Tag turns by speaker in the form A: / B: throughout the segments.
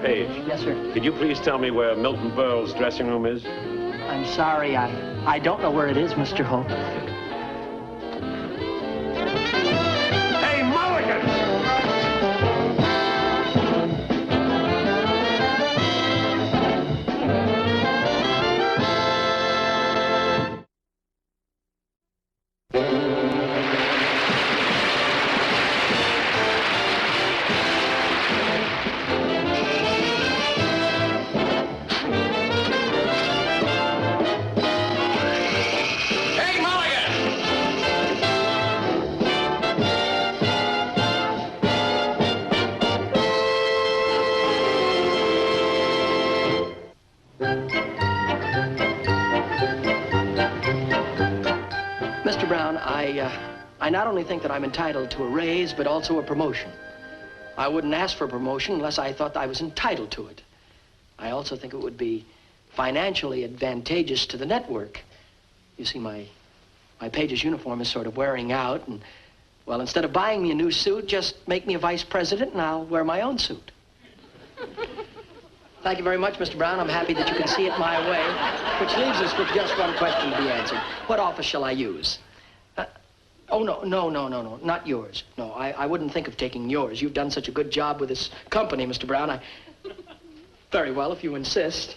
A: Page.
B: Yes, sir.
A: Could you please tell me where Milton Berle's dressing room is?
B: I'm sorry, I don't know where it is, Mr. Hope.
A: Hey, Mulligan!
B: Mr. Brown, I not only think that I'm entitled to a raise, but also a promotion. I wouldn't ask for a promotion unless I thought I was entitled to it. I also think it would be financially advantageous to the network. You see, my Page's uniform is sort of wearing out, and, well, instead of buying me a new suit, just make me a vice president, and I'll wear my own suit. Thank you very much, Mr. Brown. I'm happy that you can see it my way, which leaves us with just one question to be answered. What office shall I use? Oh, no, not yours. No, I wouldn't think of taking yours. You've done such a good job with this company, Mr. Brown. Very well, if you insist.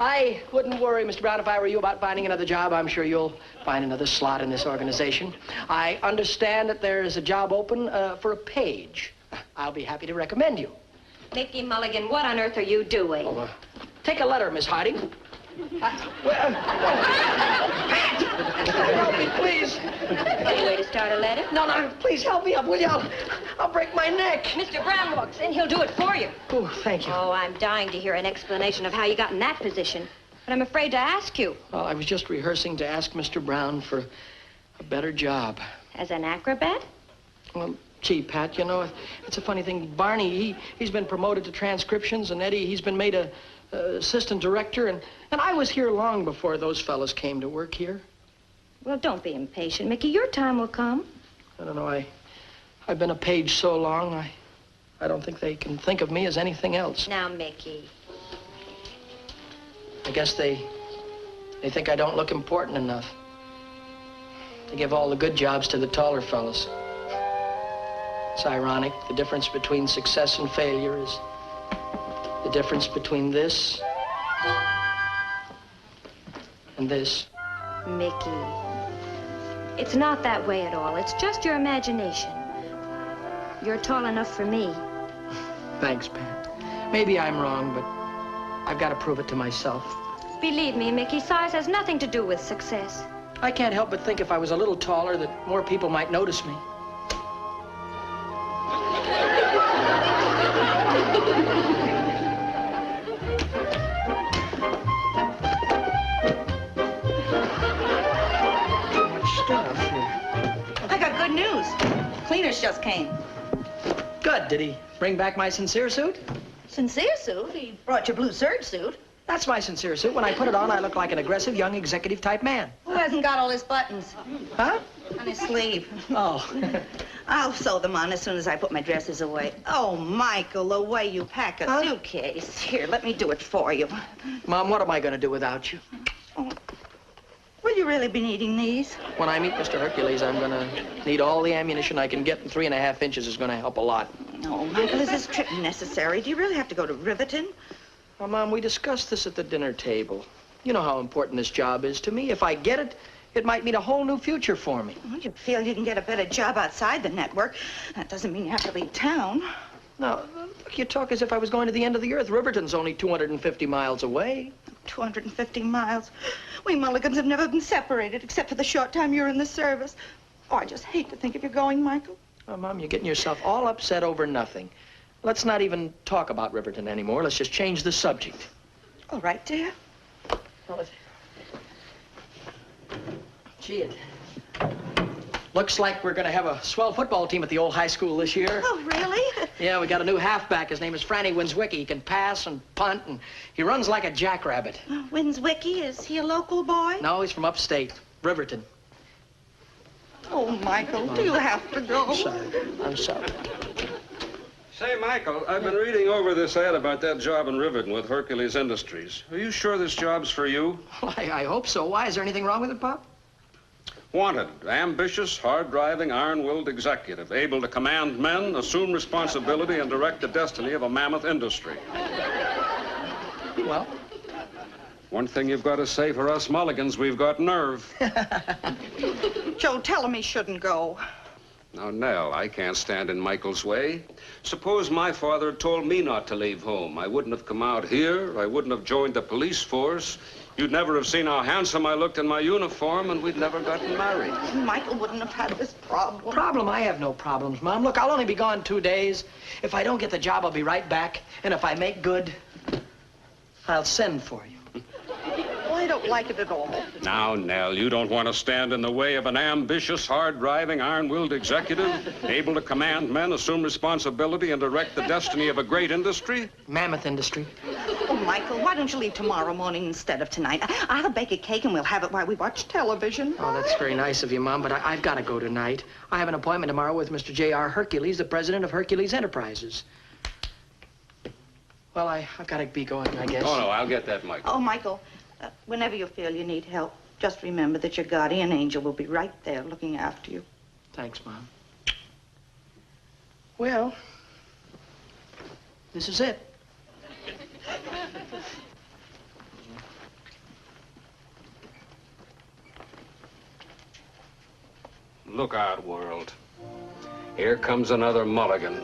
B: I wouldn't worry, Mr. Brown, if I were you about finding another job. I'm sure you'll find another slot in this organization. I understand that there is a job open for a page. I'll be happy to recommend you.
C: Mickey Mulligan, what on earth are you doing?
B: Oh, take a letter, Miss Harding. Help me, please.
C: Any way to start a letter?
B: No, please help me up, will you? I'll break my neck.
C: Mr. Brown walks in. He'll do it for you.
B: Oh, thank you.
C: Oh, I'm dying to hear an explanation of how you got in that position. But I'm afraid to ask you.
B: Well, I was just rehearsing to ask Mr. Brown for a better job.
C: As an acrobat?
B: Well, gee, Pat, you know, it's a funny thing. Barney, he's been promoted to transcriptions, and Eddie, he's been made a assistant director, and I was here long before those fellas came to work here.
C: Well, don't be impatient, Mickey. Your time will come.
B: I don't know, I've been a page so long, I don't think they can think of me as anything else.
C: Now, Mickey.
B: I guess they think I don't look important enough. They give all the good jobs to the taller fellas. It's ironic. The difference between success and failure is the difference between this and this.
C: Mickey, it's not that way at all. It's just your imagination. You're tall enough for me.
B: Thanks, Pat. Maybe I'm wrong, but I've got to prove it to myself.
C: Believe me, Mickey, size has nothing to do with success.
B: I can't help but think if I was a little taller that more people might notice me.
D: I got good news. Cleaners just came.
B: Good. Did he bring back my sincere suit?
D: Sincere suit? He brought your blue serge suit.
B: That's my sincere suit. When I put it on, I look like an aggressive young executive type man.
D: Who hasn't got all his buttons?
B: Huh?
D: On his sleeve.
B: Oh.
D: I'll sew them on as soon as I put my dresses away. Oh, Michael, the way you pack a suitcase. Here, let me do it for you.
B: Mom, what am I going to do without you?
D: Oh. Will you really be needing these?
B: When I meet Mr. Hercules, I'm going to need all the ammunition I can get, and 3.5 inches is going to help a lot.
D: Oh, Michael, is this trip necessary? Do you really have to go to Riverton?
B: Well, Mom, we discussed this at the dinner table. You know how important this job is to me. If I get it, it might mean a whole new future for me.
D: Well, you feel you can get a better job outside the network. That doesn't mean you have to leave town.
B: Now, look, you talk as if I was going to the end of the earth. Riverton's only 250 miles away.
D: 250 miles. We Mulligans have never been separated, except for the short time you're in the service. Oh, I just hate to think of you going, Michael.
B: Oh, Mom, you're getting yourself all upset over nothing. Let's not even talk about Riverton anymore. Let's just change the subject.
D: All right, dear.
B: Well, gee, it looks like we're going to have a swell football team at the old high school this year.
D: Oh, really?
B: Yeah, we got a new halfback. His name is Franny Winswicki. He can pass and punt, and he runs like a jackrabbit.
D: Winswicki, is he a local boy?
B: No, he's from upstate, Riverton.
D: Oh, Michael, do you have to go?
B: I'm sorry. I'm sorry.
E: Say, Michael, I've been reading over this ad about that job in Riverton with Hercules Industries. Are you sure this job's for you?
B: Well, I hope so. Why? Is there anything wrong with it, Pop?
E: Wanted, ambitious, hard-driving, iron-willed executive, able to command men, assume responsibility, and direct the destiny of a mammoth industry.
B: Well?
E: One thing you've got to say for us Mulligans, we've got nerve.
D: Joe, tell him he shouldn't go.
E: Now, Nell, I can't stand in Michael's way. Suppose my father had told me not to leave home. I wouldn't have come out here. I wouldn't have joined the police force. You'd never have seen how handsome I looked in my uniform, and we'd never gotten married.
D: Michael wouldn't have had this problem.
B: Problem? I have no problems, Mom. Look, I'll only be gone 2 days. If I don't get the job, I'll be right back. And if I make good, I'll send for you.
D: Well, I don't like it at all.
E: Now, Nell, you don't want to stand in the way of an ambitious, hard-driving, iron-willed executive, able to command men, assume responsibility, and direct the destiny of a great industry?
B: Mammoth industry.
D: Oh, Michael, why don't you leave tomorrow morning instead of tonight? I'll bake a cake and we'll have it while we watch television.
B: Oh, that's very nice of you, Mom, but I've got to go tonight. I have an appointment tomorrow with Mr. J.R. Hercules, the president of Hercules Enterprises. Well, I've got to be going, I guess.
E: Oh, no, I'll get that, Michael.
D: Oh, Michael, whenever you feel you need help, just remember that your guardian angel will be right there looking after you.
B: Thanks, Mom. Well, this is it.
E: Look out, world. Here comes another Mulligan.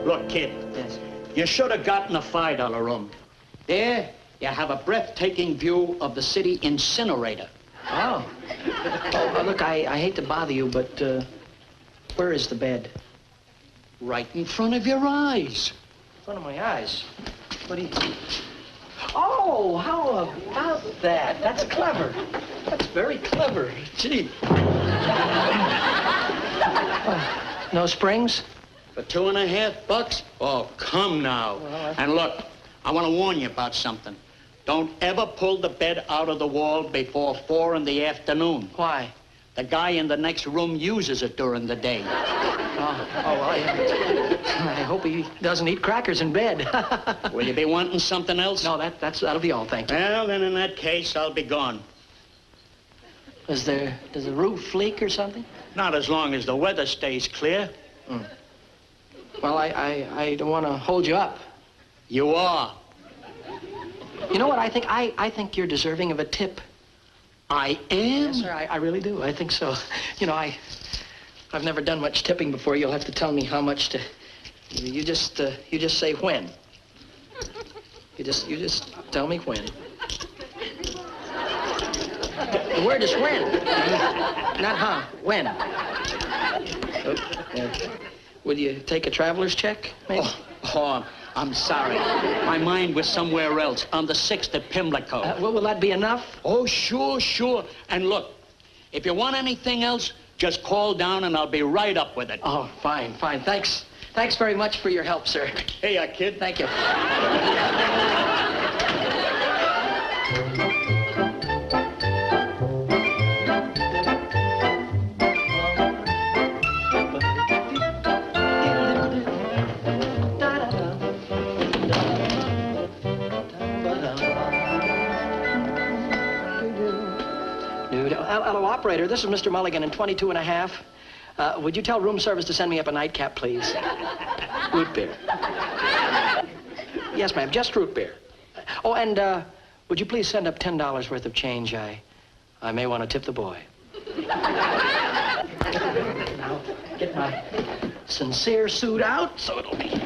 F: Look, kid.
B: Yes.
F: You should have gotten a $5 room. There, you have a breathtaking view of the city incinerator.
B: Oh. Look, I hate to bother you, but where is the bed?
F: Right in front of your eyes.
B: In front of my eyes. What do you... Oh, how about that? That's clever. That's very clever. Gee. No springs?
F: For $2.50? Oh, come now.
B: Well,
F: And look, I want to warn you about something. Don't ever pull the bed out of the wall before 4 in the afternoon.
B: Why?
F: The guy in the next room uses it during the day.
B: I hope he doesn't eat crackers in bed.
F: Will you be wanting something else?
B: No, that'll be all, thank you.
F: Well, then in that case, I'll be gone.
B: Does the roof leak or something?
F: Not as long as the weather stays clear.
B: Well, I don't want to hold you up.
F: You are.
B: You know what I think? I think you're deserving of a tip.
F: I am?
B: Yes, sir, I really do. I think so. You know, I've never done much tipping before. You'll have to tell me how much to... You just say when. You just tell me when. The word is when. Not huh. When. Would you take a traveler's check, maybe?
F: Oh, I'm sorry. My mind was somewhere else, on the 6th at Pimlico.
B: Well, will that be enough?
F: Oh, sure. And look, if you want anything else, just call down and I'll be right up with it.
B: Oh, fine. Thanks very much for your help, sir.
F: Here, kid.
B: Thank you. Hello, operator. This is Mr. Mulligan in 22 and a half. Would you tell room service to send me up a nightcap, please? Root beer. Yes, ma'am. Just root beer. Oh, and would you please send up $10 worth of change? I may want to tip the boy. Now, get my sincere suit out so it'll be...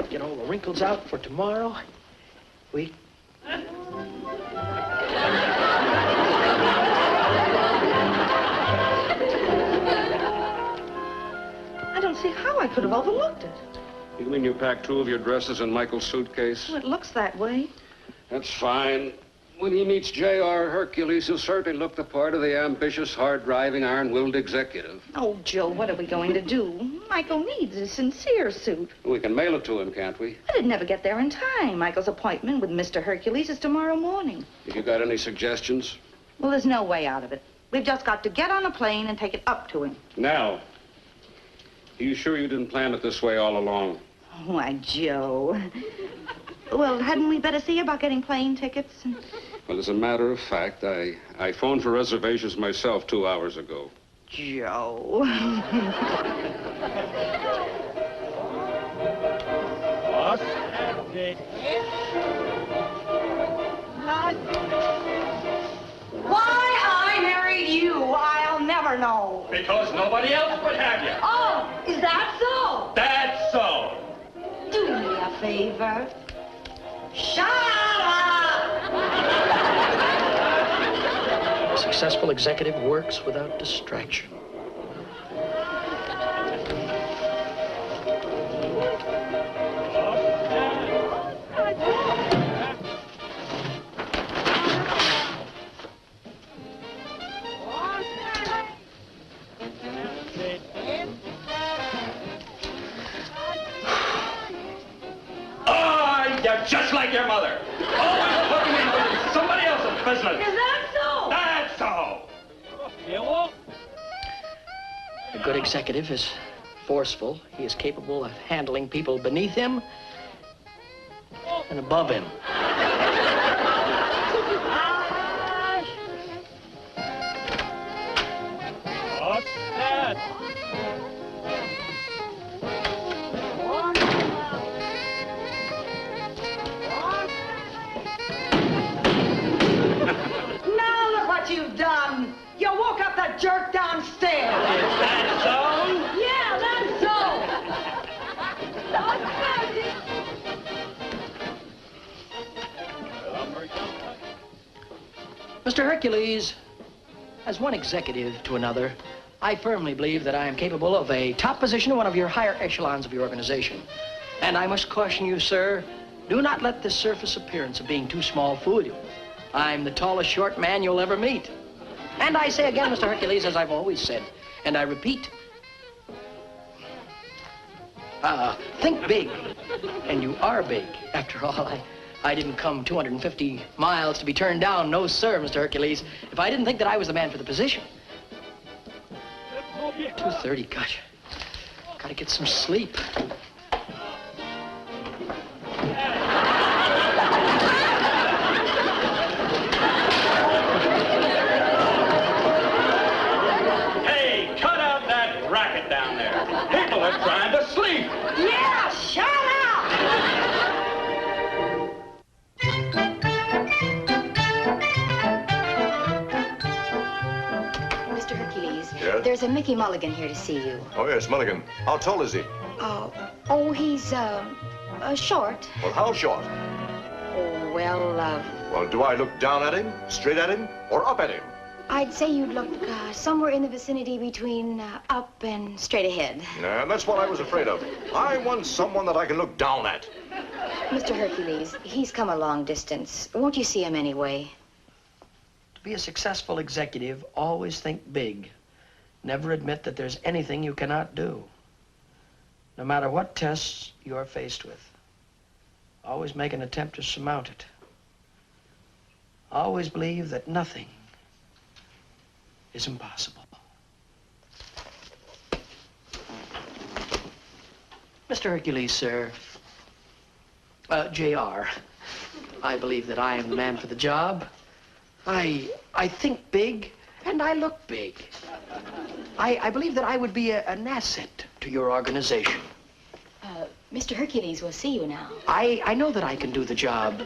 B: Get all the wrinkles out for tomorrow.
D: I don't see how I could have overlooked it.
E: You mean you packed 2 of your dresses in Michael's suitcase?
D: Well, it looks that way.
E: That's fine. When he meets J.R. Hercules, he'll certainly look the part of the ambitious, hard-driving, iron-willed executive.
D: Oh, Joe, what are we going to do? Michael needs a sincere suit.
E: We can mail it to him, can't we?
D: But it'd never get there in time. Michael's appointment with Mr. Hercules is tomorrow morning.
E: Have you got any suggestions?
D: Well, there's no way out of it. We've just got to get on a plane and take it up to him.
E: Nell, are you sure you didn't plan it this way all along?
D: Why, Joe. Well, hadn't we better see about getting plane tickets?
E: Well, as a matter of fact, I phoned for reservations myself 2 hours ago.
D: Joe. Why I married you, I'll never know.
A: Because nobody else would have you.
D: Oh, is that so?
A: That's so.
D: Do me a favor. Shut up!
B: A successful executive works without distraction.
A: You're just like your mother. Always looking into somebody else's business.
D: Is that so?
A: That's so.
B: A good executive is forceful. He is capable of handling people beneath him and above him.
A: What's that?
D: Now look what you've done. You woke up the jerk downstairs.
A: Is that so?
D: Yeah, that's so.
B: Mr. Hercules, as one executive to another, I firmly believe that I am capable of a top position in one of your higher echelons of your organization. And I must caution you, sir, do not let this surface appearance of being too small fool you. I'm the tallest short man you'll ever meet. And I say again, Mr. Hercules, as I've always said, and I repeat, think big. And you are big. After all, I didn't come 250 miles to be turned down. No, sir, Mr. Hercules. If I didn't think that I was the man for the position. 2:30, gosh. Gotta get some sleep.
A: Hey, cut out that racket down there. People are trying to sleep.
D: Yeah, shut up!
C: Mr. Hercules,
G: Yes?
C: there's a Mickey Mulligan here to see you.
G: Oh, yes, Mulligan. How tall is he?
C: He's, short.
G: Well, how short? Well, do I look down at him, straight at him, or up at him?
C: I'd say you'd look somewhere in the vicinity between up and straight ahead.
G: And that's what I was afraid of. I want someone that I can look down at.
C: Mr. Hercules, he's come a long distance. Won't you see him anyway?
B: To be a successful executive, always think big. Never admit that there's anything you cannot do. No matter what tests you are faced with, always make an attempt to surmount it. Always believe that nothing is impossible. Mr. Hercules, sir, J.R., I believe that I am the man for the job. I think big, and I look big. I believe that I would be an asset to your organization.
C: Mr. Hercules will see you now.
B: I know that I can do the job.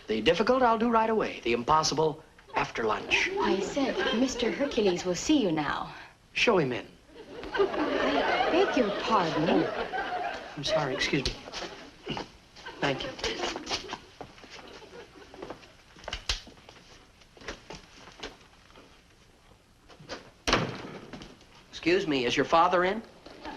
B: The difficult I'll do right away. The impossible after lunch.
C: I said Mr. Hercules will see you now.
B: Show him in.
C: I beg your pardon.
B: Oh, I'm sorry, excuse me. Thank you. Excuse me, is your father in?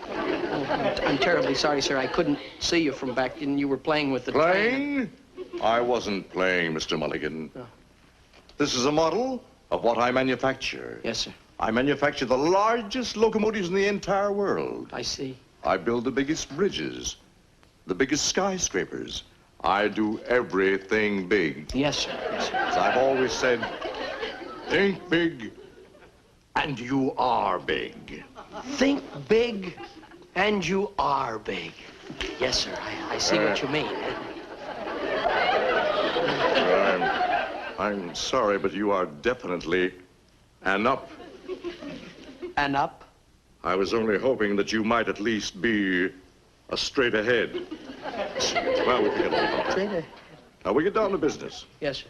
B: Oh, I'm terribly sorry, sir. I couldn't see you from back in. You were playing with the train.
G: Playing? I wasn't playing, Mr. Mulligan.
B: Oh.
G: This is a model of what I manufacture.
B: Yes, sir.
G: I manufacture the largest locomotives in the entire world.
B: I see.
G: I build the biggest bridges, the biggest skyscrapers. I do everything big.
B: Yes, sir. Yes, sir.
G: As I've always said, think big, and you are big.
B: Think big, and you are big. Yes, sir. I see what you mean.
G: I'm sorry, but you are definitely an up.
B: And up?
G: I was only hoping that you might at least be a straight ahead. Well, we forget all about it.
B: Straight ahead.
G: Now, we get down to business.
B: Yes, sir.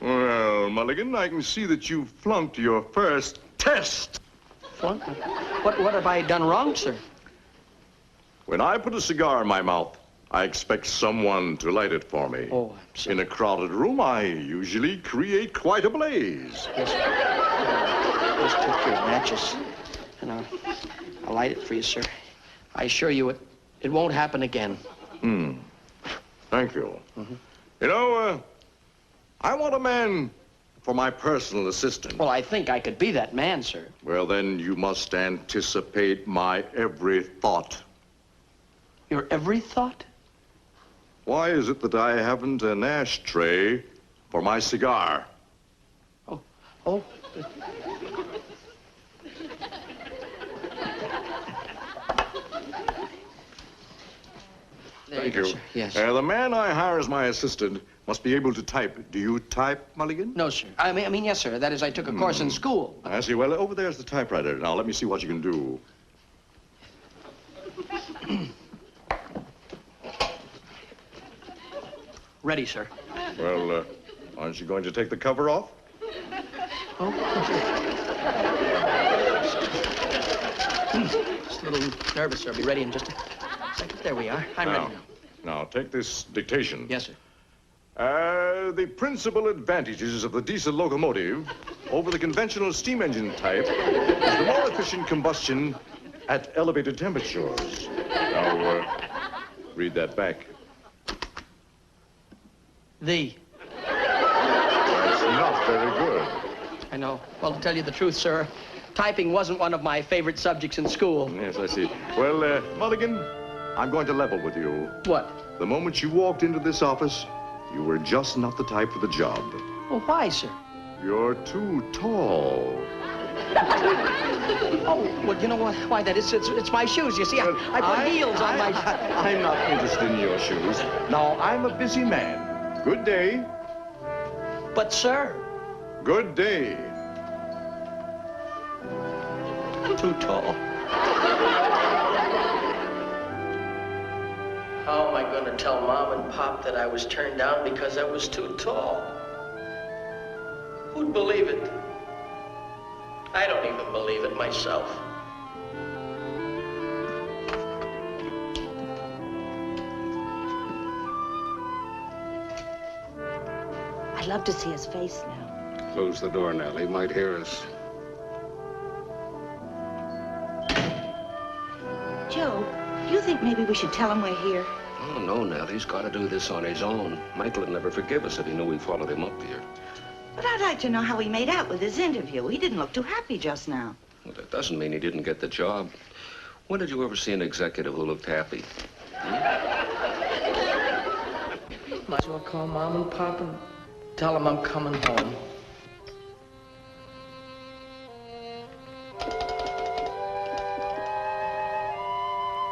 G: Well, Mulligan, I can see that you flunked your first test.
B: What have I done wrong, sir?
G: When I put a cigar in my mouth, I expect someone to light it for me.
B: Oh, I'm sorry.
G: In a crowded room, I usually create quite a blaze.
B: Yes, sir. Just took your matches, and I'll light it for you, sir. I assure you it won't happen again.
G: Thank you. You know, I want a man for my personal assistant.
B: Well, I think I could be that man, sir.
G: Well, then you must anticipate my every thought.
B: Your every thought?
G: Why is it that I haven't an ashtray for my cigar?
B: Oh. There
G: Thank
B: go,
G: you.
B: sir. Yes.
G: The man I hire as my assistant must be able to type. Do you type, Mulligan?
B: No, sir. I mean, yes, sir. That is, I took a course in school.
G: I see. Well, over there's the typewriter. Now, let me see what you can do.
B: Ready, sir.
G: Well, aren't you going to take the cover off?
B: Just a little nervous, sir. I'll be ready in just a second. There we are. I'm ready now.
G: Now, take this dictation.
B: Yes, sir.
G: The principal advantages of the diesel locomotive over the conventional steam engine type is the more efficient combustion at elevated temperatures. Now, read that back.
B: The.
G: That's not very good.
B: I know. Well, to tell you the truth, sir, typing wasn't one of my favorite subjects in school.
G: Yes, I see. Well, Mulligan, I'm going to level with you.
B: What?
G: The moment you walked into this office, you were just not the type for the job.
B: Well, why, sir?
G: You're too tall.
B: Oh, well, you know what? Why, that is, it's my shoes. You see, I put heels on my...
G: I'm not interested in your shoes. Now, I'm a busy man. Good day.
B: But, sir...
G: Good day.
B: Too tall. How am I going to tell Mom and Pop that I was turned down because I was too tall? Who'd believe it? I don't even believe it myself.
D: I'd love to see his face now.
E: Close the door, Nell. He might hear us.
D: Joe, do you think maybe we should tell him we're here?
E: Oh, no, Nell. He's got to do this on his own. Michael would never forgive us if he knew we followed him up here.
D: But I'd like to know how he made out with his interview. He didn't look too happy just now.
E: Well, that doesn't mean he didn't get the job. When did you ever see an executive who looked happy?
B: Might as well call Mom and Pop and tell them I'm coming home.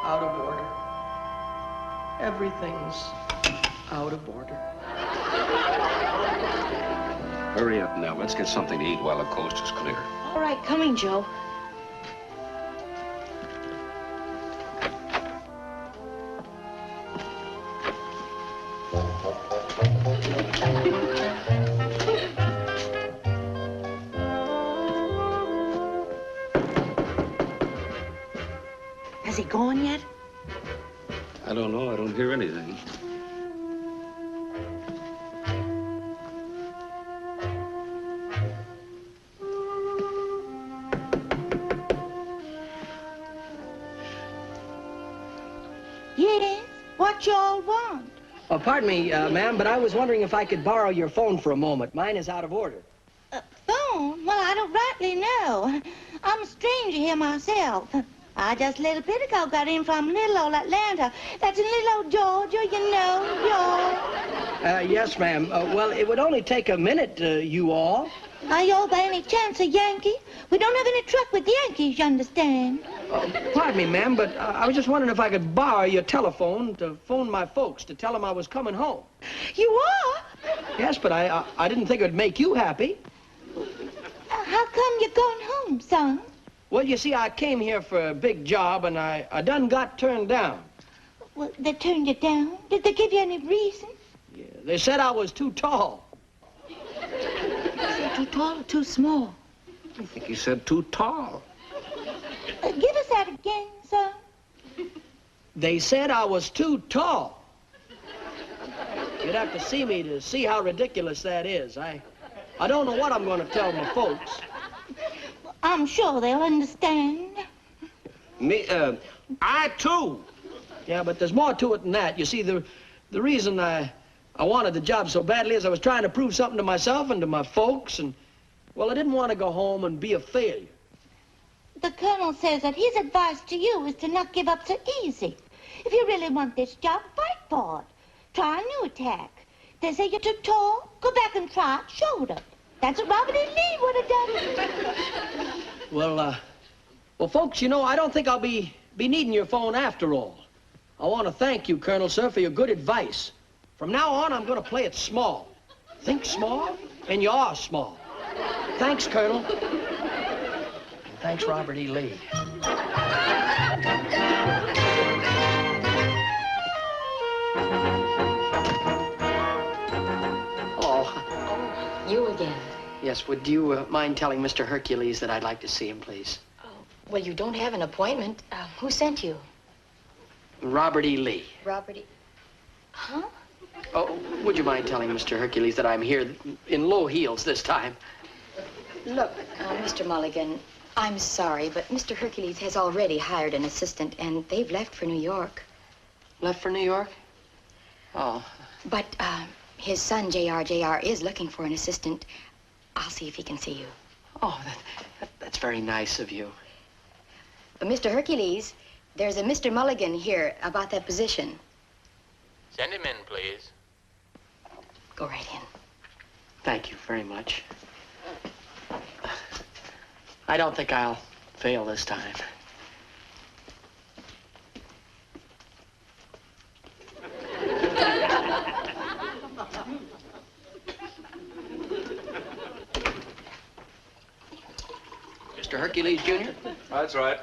B: Out of order. Everything's out of order.
E: Hurry up, Nell. Let's get something to eat while the coast is clear.
D: All right, coming, Joe. Has he gone yet?
E: I don't know. I don't hear anything.
D: Yes. What y'all want?
B: Oh, pardon me, ma'am, but I was wondering if I could borrow your phone for a moment. Mine is out of order.
D: Phone? Well, I don't rightly know. I'm a stranger here myself. I just a little bit ago got in from little old Atlanta. That's in little old Georgia, you know, Georgia.
B: Yes, ma'am. Well, it would only take a minute, you all.
D: Are you all by any chance a Yankee? We don't have any truck with Yankees, you understand?
B: Pardon me, ma'am, but I was just wondering if I could borrow your telephone to phone my folks to tell them I was coming home.
D: You are?
B: Yes, but I didn't think it would make you happy.
D: How come you're going home, son?
B: Well, you see, I came here for a big job, and I done got turned down.
D: Well, they turned you down? Did they give you any reason?
B: Yeah, they said I was too tall.
D: Too tall or too small?
E: I think he said too tall.
D: Give us that again, son.
B: They said I was too tall. You'd have to see me to see how ridiculous that is. I don't know what I'm going to tell my folks.
D: I'm sure they'll understand.
E: Me, I too.
B: Yeah, but there's more to it than that. You see, the reason I wanted the job so badly is I was trying to prove something to myself and to my folks, and, well, I didn't want to go home and be a failure.
D: The colonel says that his advice to you is to not give up so easy. If you really want this job, fight for it. Try a new attack. They say you're too tall, go back and try it shoulder. That's what Robert E. Lee would have done.
B: Well, folks, you know, I don't think I'll be needing your phone after all. I want to thank you, Colonel, sir, for your good advice. From now on, I'm going to play it small. Think small, and you are small. Thanks, Colonel. And thanks, Robert E. Lee.
H: Oh, you again.
B: Yes, would you mind telling Mr. Hercules that I'd like to see him, please?
H: Oh, well, you don't have an appointment. Who sent you?
B: Robert E. Lee.
H: Robert E. Huh?
B: Oh, would you mind telling Mr. Hercules that I'm here in low heels this time?
H: Look, Mr. Mulligan, I'm sorry, but Mr. Hercules has already hired an assistant, and they've left for New York.
B: Left for New York? Oh.
H: But his son, J.R., is looking for an assistant. I'll see if he can see you.
B: Oh, that's very nice of you.
H: Mr. Hercules, there's a Mr. Mulligan here about that position.
I: Send him in, please.
H: Go right in.
B: Thank you very much. I don't think I'll fail this time. Mr. Hercules, Jr.?
E: That's right.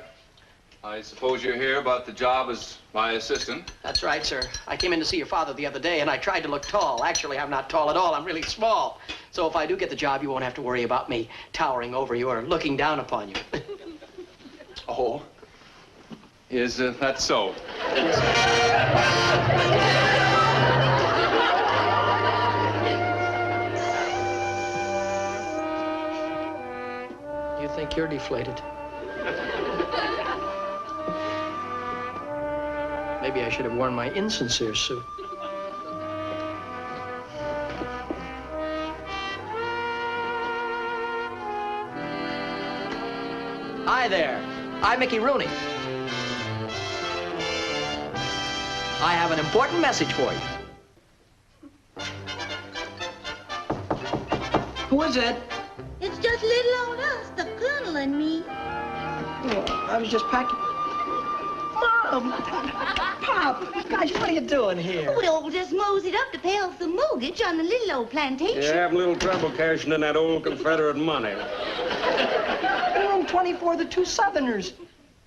E: I suppose you're here about the job as my assistant?
B: That's right, sir. I came in to see your father the other day, and I tried to look tall. Actually, I'm not tall at all. I'm really small. So if I do get the job, you won't have to worry about me towering over you or looking down upon you.
E: Oh. Is that so?
B: You think you're deflated? Maybe I should have worn my insincere suit. Hi there. I'm Mickey Rooney. I have an important message for you. Who is it?
D: It's just little old us, the colonel and me.
B: Oh, I was just packing. Mom! Pop! Gosh, what are you doing here?
D: We all just moseyed up to pay off the mortgage on the little old plantation.
E: You're having a little trouble cashing in that old Confederate money.
B: Room 24, the two Southerners.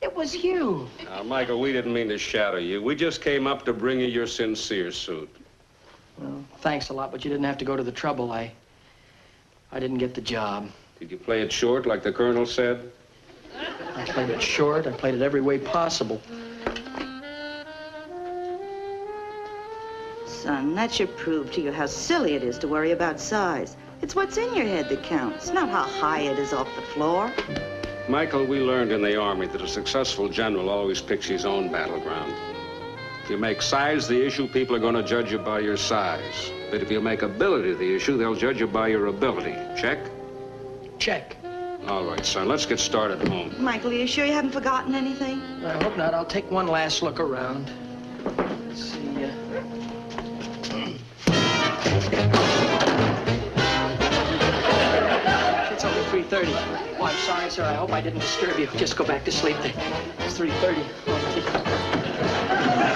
B: It was you.
E: Now, Michael, we didn't mean to shadow you. We just came up to bring you your sincere suit.
B: Well, thanks a lot, but you didn't have to go to the trouble. I didn't get the job.
E: Did you play it short like the colonel said?
B: I played it short. I played it every way possible.
J: Son, that should prove to you how silly it is to worry about size. It's what's in your head that counts, not how high it is off the floor.
E: Michael, we learned in the Army that a successful general always picks his own battleground. you make size the issue, people are going to judge you by your size. But if you make ability the issue, they'll judge you by your ability. Check?
B: Check.
E: All right, son, let's get started home.
J: Michael, are you sure you haven't forgotten anything?
B: I hope not. I'll take one last look around. Let's see. It's only 3:30. Oh, I'm sorry, sir. I hope I didn't disturb you. Just go back to sleep. It's 3:30.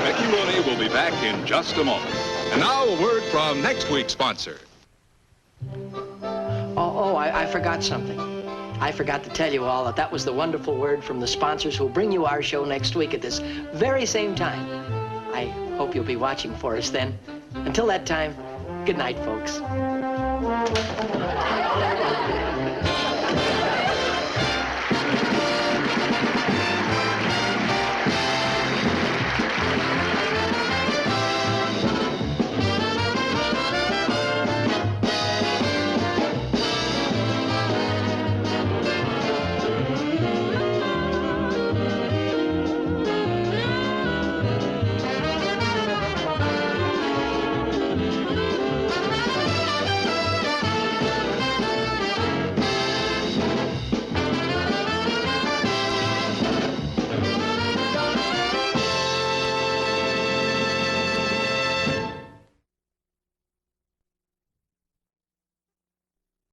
K: Mickey Rooney will be back in just a moment. And now a word from next week's sponsor.
B: I forgot something. I forgot to tell you all that was the wonderful word from the sponsors who'll bring you our show next week at this very same time. I hope you'll be watching for us then. Until that time, good night, folks.